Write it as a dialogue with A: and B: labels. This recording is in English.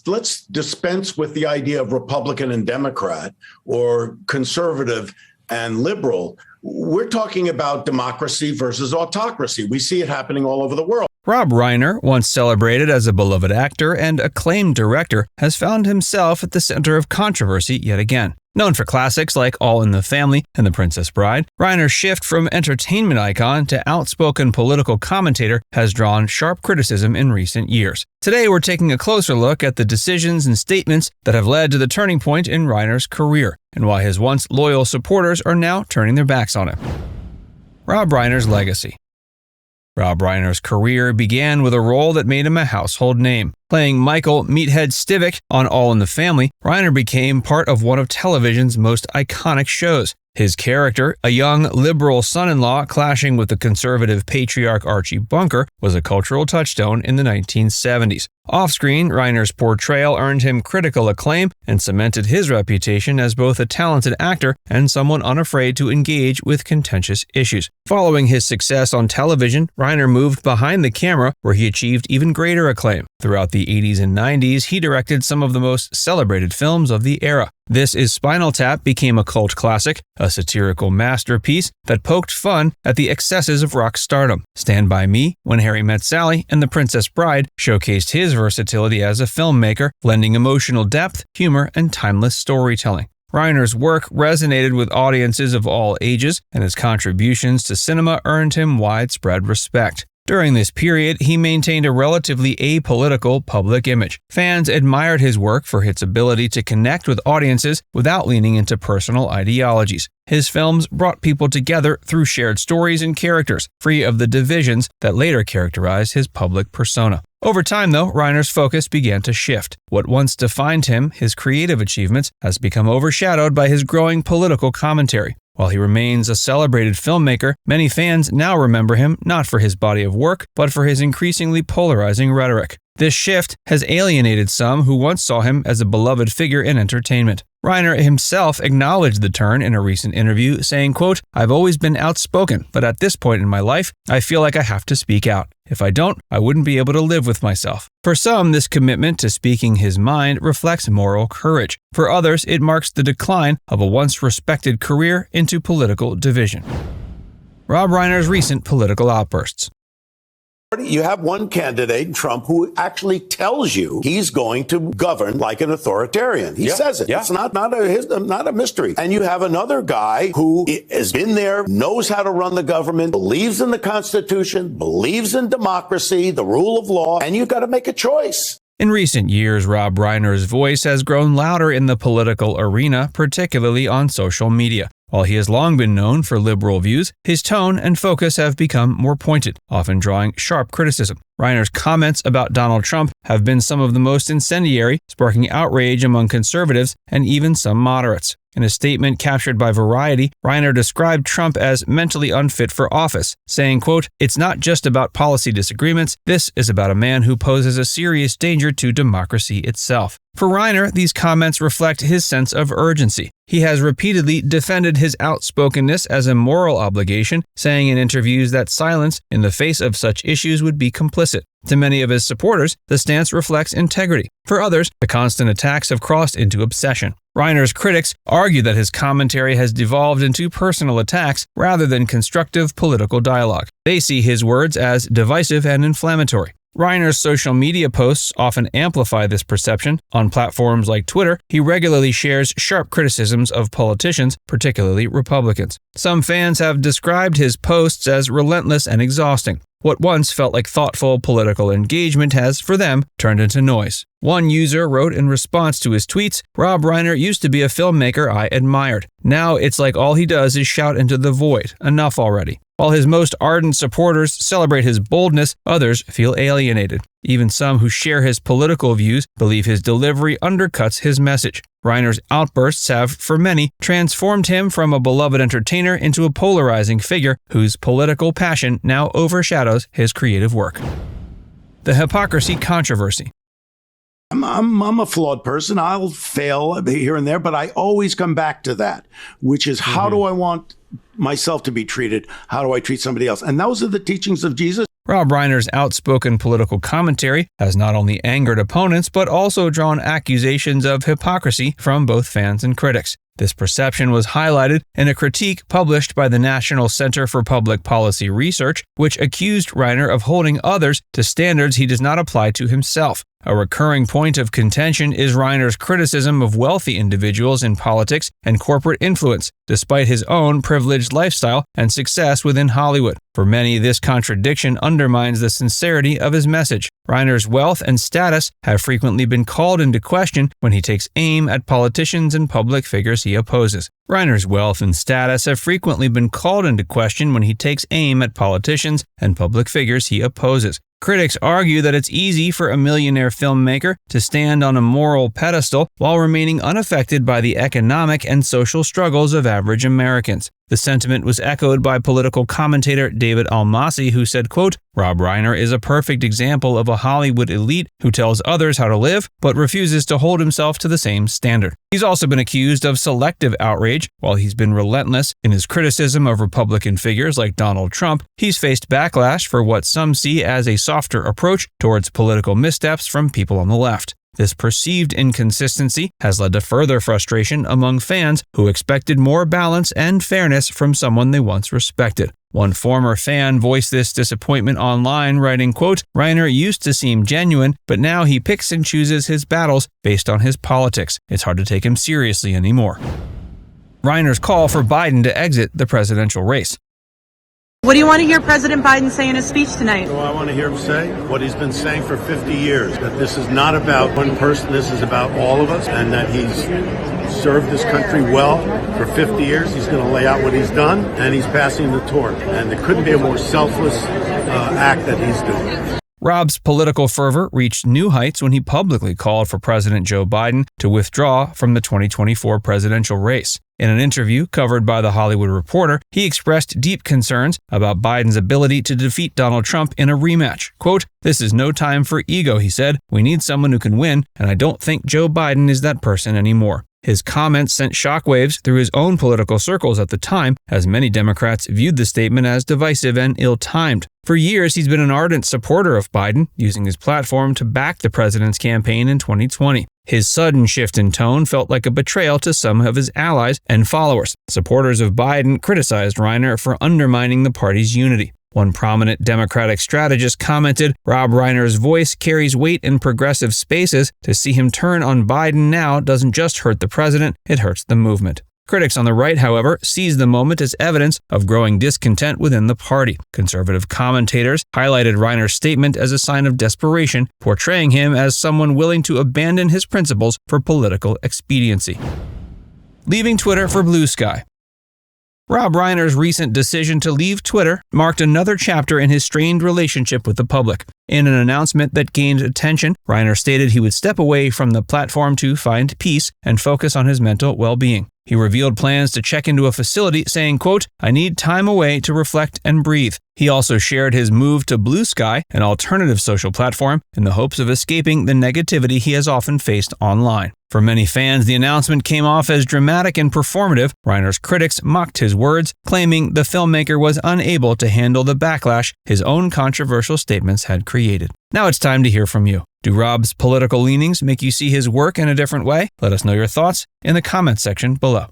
A: let's dispense with the idea of Republican and Democrat or conservative and liberal. We're talking about democracy versus autocracy. We see it happening all over the world.
B: Rob Reiner, once celebrated as a beloved actor and acclaimed director, has found himself at the center of controversy yet again. Known for classics like All in the Family and The Princess Bride, Reiner's shift from entertainment icon to outspoken political commentator has drawn sharp criticism in recent years. Today, we're taking a closer look at the decisions and statements that have led to the turning point in Reiner's career, and why his once loyal supporters are now turning their backs on him. Rob Reiner's legacy. Rob Reiner's career began with a role that made him a household name. Playing Michael Meathead Stivic on All in the Family, Reiner became part of one of television's most iconic shows. His character, a young liberal son-in-law clashing with the conservative patriarch Archie Bunker, was a cultural touchstone in the 1970s. Off-screen, Reiner's portrayal earned him critical acclaim and cemented his reputation as both a talented actor and someone unafraid to engage with contentious issues. Following his success on television, Reiner moved behind the camera, where he achieved even greater acclaim. Throughout the 80s and 90s, he directed some of the most celebrated films of the era. This Is Spinal Tap became a cult classic, a satirical masterpiece that poked fun at the excesses of rock stardom. Stand By Me, When Harry Met Sally, and The Princess Bride showcased his versatility as a filmmaker, blending emotional depth, humor, and timeless storytelling. Reiner's work resonated with audiences of all ages, and his contributions to cinema earned him widespread respect. During this period, he maintained a relatively apolitical public image. Fans admired his work for its ability to connect with audiences without leaning into personal ideologies. His films brought people together through shared stories and characters, free of the divisions that later characterized his public persona. Over time, though, Reiner's focus began to shift. What once defined him, his creative achievements, has become overshadowed by his growing political commentary. While he remains a celebrated filmmaker, many fans now remember him not for his body of work, but for his increasingly polarizing rhetoric. This shift has alienated some who once saw him as a beloved figure in entertainment. Reiner himself acknowledged the turn in a recent interview, saying, quote, "I've always been outspoken, but at this point in my life, I feel like I have to speak out. If I don't, I wouldn't be able to live with myself." For some, this commitment to speaking his mind reflects moral courage. For others, it marks the decline of a once respected career into political division. Rob Reiner's recent political outbursts.
A: You have one candidate, Trump, who actually tells you he's going to govern like an authoritarian. He says it. It's not a mystery. And you have another guy who has been there, knows how to run the government, believes in the Constitution, believes in democracy, the rule of law, and you've got to make a choice.
B: In recent years, Rob Reiner's voice has grown louder in the political arena, particularly on social media. While he has long been known for liberal views, his tone and focus have become more pointed, often drawing sharp criticism. Reiner's comments about Donald Trump have been some of the most incendiary, sparking outrage among conservatives and even some moderates. In a statement captured by Variety, Reiner described Trump as mentally unfit for office, saying, quote, "It's not just about policy disagreements. This is about a man who poses a serious danger to democracy itself." For Reiner, these comments reflect his sense of urgency. He has repeatedly defended his outspokenness as a moral obligation, saying in interviews that silence in the face of such issues would be complicit. To many of his supporters, the stance reflects integrity. For others, the constant attacks have crossed into obsession. Reiner's critics argue that his commentary has devolved into personal attacks rather than constructive political dialogue. They see his words as divisive and inflammatory. Reiner's social media posts often amplify this perception. On platforms like Twitter, he regularly shares sharp criticisms of politicians, particularly Republicans. Some fans have described his posts as relentless and exhausting. What once felt like thoughtful political engagement has, for them, turned into noise. One user wrote in response to his tweets, "Rob Reiner used to be a filmmaker I admired. Now it's like all he does is shout into the void. Enough already." While his most ardent supporters celebrate his boldness, others feel alienated. Even some who share his political views believe his delivery undercuts his message. Reiner's outbursts have, for many, transformed him from a beloved entertainer into a polarizing figure whose political passion now overshadows his creative work. The Hypocrisy controversy.
A: I'm a flawed person. I'll fail here and there, but I always come back to that, which is how do I want myself to be treated? How do I treat somebody else? And those are the teachings of Jesus.
B: Rob Reiner's outspoken political commentary has not only angered opponents but also drawn accusations of hypocrisy from both fans and critics. This perception was highlighted in a critique published by the National Center for Public Policy Research, which accused Reiner of holding others to standards he does not apply to himself. A recurring point of contention is Reiner's criticism of wealthy individuals in politics and corporate influence, despite his own privileged lifestyle and success within Hollywood. For many, this contradiction undermines the sincerity of his message. Reiner's wealth and status have frequently been called into question when he takes aim at politicians and public figures he opposes. Reiner's wealth and status have frequently been called into question when he takes aim at politicians and public figures he opposes. Critics argue that it's easy for a millionaire filmmaker to stand on a moral pedestal while remaining unaffected by the economic and social struggles of average Americans. The sentiment was echoed by political commentator David Almasi, who said, quote, "Rob Reiner is a perfect example of a Hollywood elite who tells others how to live, but refuses to hold himself to the same standard." He's also been accused of selective outrage. While he's been relentless in his criticism of Republican figures like Donald Trump, he's faced backlash for what some see as a softer approach towards political missteps from people on the left. This perceived inconsistency has led to further frustration among fans who expected more balance and fairness from someone they once respected. One former fan voiced this disappointment online, writing, quote, "Reiner used to seem genuine, but now he picks and chooses his battles based on his politics. It's hard to take him seriously anymore." Reiner's call for Biden to exit the presidential race.
C: What do you want to hear President Biden say in his speech tonight?
A: So I want to hear him say what he's been saying for 50 years, that this is not about one person, this is about all of us, and that he's served this country well for 50 years. He's going to lay out what he's done, and he's passing the torch. And there couldn't be a more selfless act that he's doing.
B: Rob's political fervor reached new heights when he publicly called for President Joe Biden to withdraw from the 2024 presidential race. In an interview covered by The Hollywood Reporter, he expressed deep concerns about Biden's ability to defeat Donald Trump in a rematch. Quote, "This is no time for ego," he said. "We need someone who can win, and I don't think Joe Biden is that person anymore." His comments sent shockwaves through his own political circles at the time, as many Democrats viewed the statement as divisive and ill-timed. For years, he's been an ardent supporter of Biden, using his platform to back the president's campaign in 2020. His sudden shift in tone felt like a betrayal to some of his allies and followers. Supporters of Biden criticized Reiner for undermining the party's unity. One prominent Democratic strategist commented, "Rob Reiner's voice carries weight in progressive spaces. To see him turn on Biden now doesn't just hurt the president, it hurts the movement." Critics on the right, however, seized the moment as evidence of growing discontent within the party. Conservative commentators highlighted Reiner's statement as a sign of desperation, portraying him as someone willing to abandon his principles for political expediency. Leaving Twitter for Bluesky. Rob Reiner's recent decision to leave Twitter marked another chapter in his strained relationship with the public. In an announcement that gained attention, Reiner stated he would step away from the platform to find peace and focus on his mental well-being. He revealed plans to check into a facility, saying, quote, "I need time away to reflect and breathe." He also shared his move to Bluesky, an alternative social platform, in the hopes of escaping the negativity he has often faced online. For many fans, the announcement came off as dramatic and performative. Reiner's critics mocked his words, claiming the filmmaker was unable to handle the backlash his own controversial statements had created. Now it's time to hear from you. Do Rob's political leanings make you see his work in a different way? Let us know your thoughts in the comments section below.